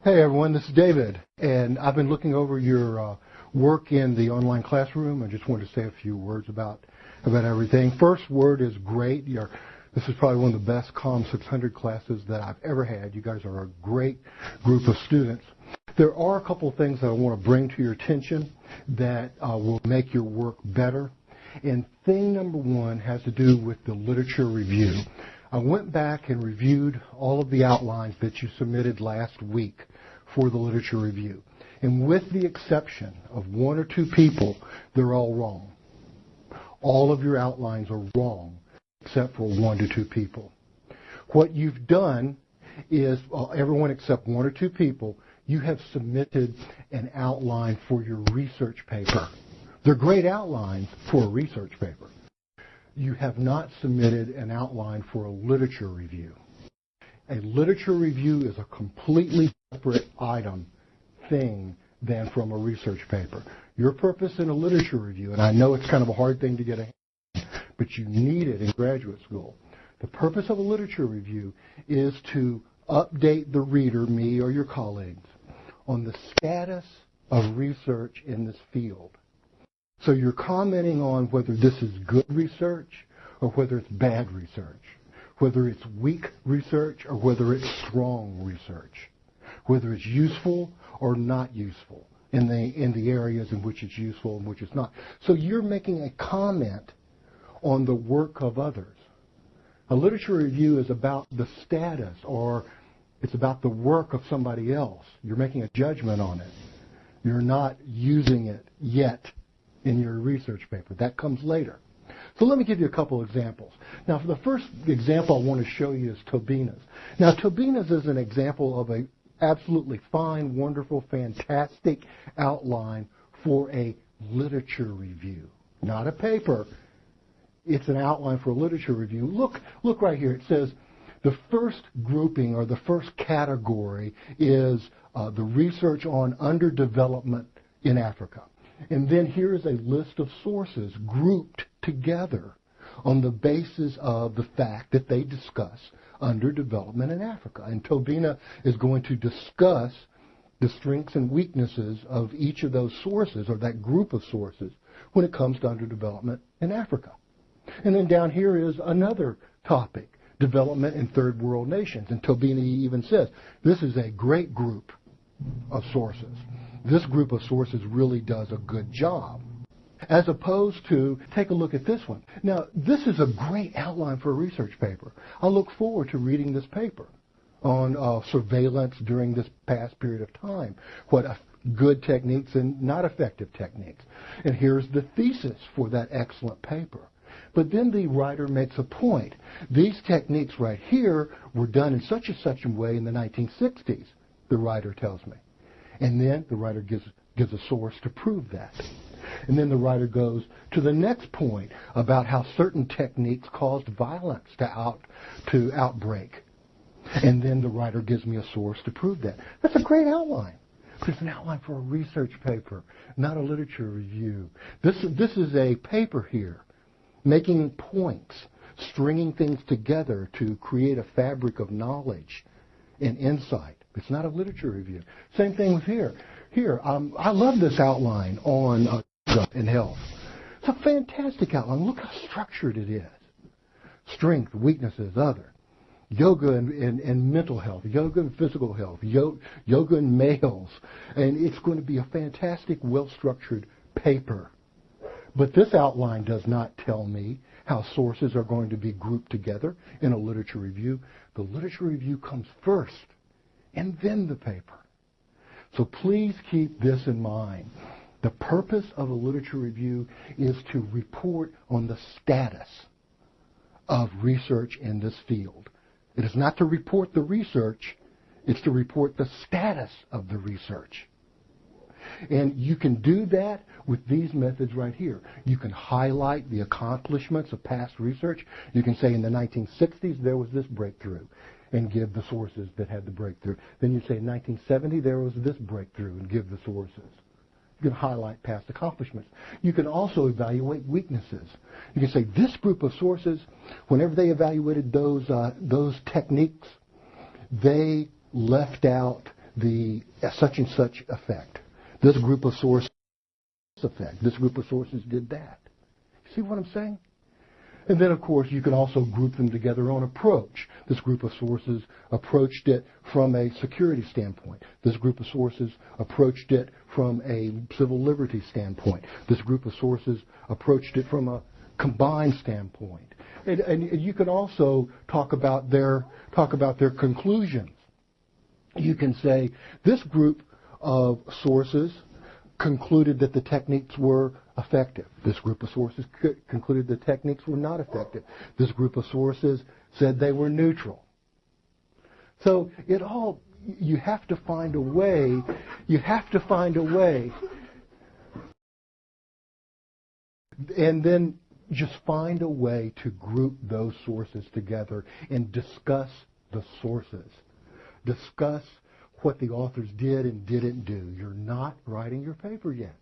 Hey everyone, this is David, and I've been looking over your work in the online classroom. I just wanted to say a few words about everything. First word is great. This is probably one of the best COM 600 classes that I've ever had. You guys are a great group of students. There are a couple of things that I want to bring to your attention that will make your work better. And thing number one has to do with the literature review. I went back and reviewed all of the outlines that you submitted last week for the literature review. And with the exception of one or two people, they're all wrong. All of your outlines are wrong except for one to two people. What you've done is, everyone except one or two people, you have submitted an outline for your research paper. They're great outlines for a research paper. You have not submitted an outline for a literature review. A literature review is a completely separate thing than from a research paper. Your purpose in a literature review, and I know it's kind of a hard thing to get ahead, but you need it in graduate school. The purpose of a literature review is to update the reader, me or your colleagues, on the status of research in this field. So you're commenting on whether this is good research or whether it's bad research, whether it's weak research or whether it's strong research, whether it's useful or not useful in the areas in which it's useful and which it's not. So you're making a comment on the work of others. A literature review is about the status, or it's about the work of somebody else. You're making a judgment on it. You're not using it yet in your research paper. That comes later. So let me give you a couple examples. Now, for the first example I want to show you is Tobina's. Now, Tobina's is an example of an absolutely fine, wonderful, fantastic outline for a literature review. Not a paper. It's an outline for a literature review. Look right here. It says the first grouping or the first category is the research on underdevelopment in Africa. And then here's a list of sources grouped together on the basis of the fact that they discuss underdevelopment in Africa. And Tobina is going to discuss the strengths and weaknesses of each of those sources, or that group of sources, when it comes to underdevelopment in Africa. And then down here is another topic, development in third world nations. And Tobina even says, this is a great group of sources. This group of sources really does a good job. As opposed to, take a look at this one. Now, this is a great outline for a research paper. I look forward to reading this paper on surveillance during this past period of time. What good techniques and not effective techniques. And here's the thesis for that excellent paper. But then the writer makes a point. These techniques right here were done in such a way in the 1960s, the writer tells me. And then the writer gives a source to prove that. And then the writer goes to the next point about how certain techniques caused violence to outbreak. And then the writer gives me a source to prove that. That's a great outline. But it's an outline for a research paper, not a literature review. This is a paper here, making points, stringing things together to create a fabric of knowledge and insight. It's not a literature review. Same thing with here. I love this outline on yoga and health. It's a fantastic outline. Look how structured it is. Strength, weaknesses, other. Yoga and mental health. Yoga and physical health. Yoga and males. And it's going to be a fantastic, well-structured paper. But this outline does not tell me how sources are going to be grouped together in a literature review. The literature review comes first, and then the paper. So please keep this in mind. The purpose of a literature review is to report on the status of research in this field. It is not to report the research, it's to report the status of the research. And you can do that with these methods right here. You can highlight the accomplishments of past research. You can say in the 1960s there was this breakthrough and give the sources that had the breakthrough. Then you say in 1970 there was this breakthrough and give the sources. You can highlight past accomplishments. You can also evaluate weaknesses. You can say this group of sources, whenever they evaluated those techniques, they left out the such and such effect. This group of sources effect. This group of sources did that. See what I'm saying? And then, of course, you can also group them together on approach. This group of sources approached it from a security standpoint. This group of sources approached it from a civil liberty standpoint. This group of sources approached it from a combined standpoint. And you can also talk about their conclusions. You can say this group of sources concluded that the techniques were effective. This group of sources concluded the techniques were not effective. This group of sources said they were neutral. So you have to find a way, and then just find a way to group those sources together and discuss the sources. Discuss what the authors did and didn't do. You're not writing your paper yet.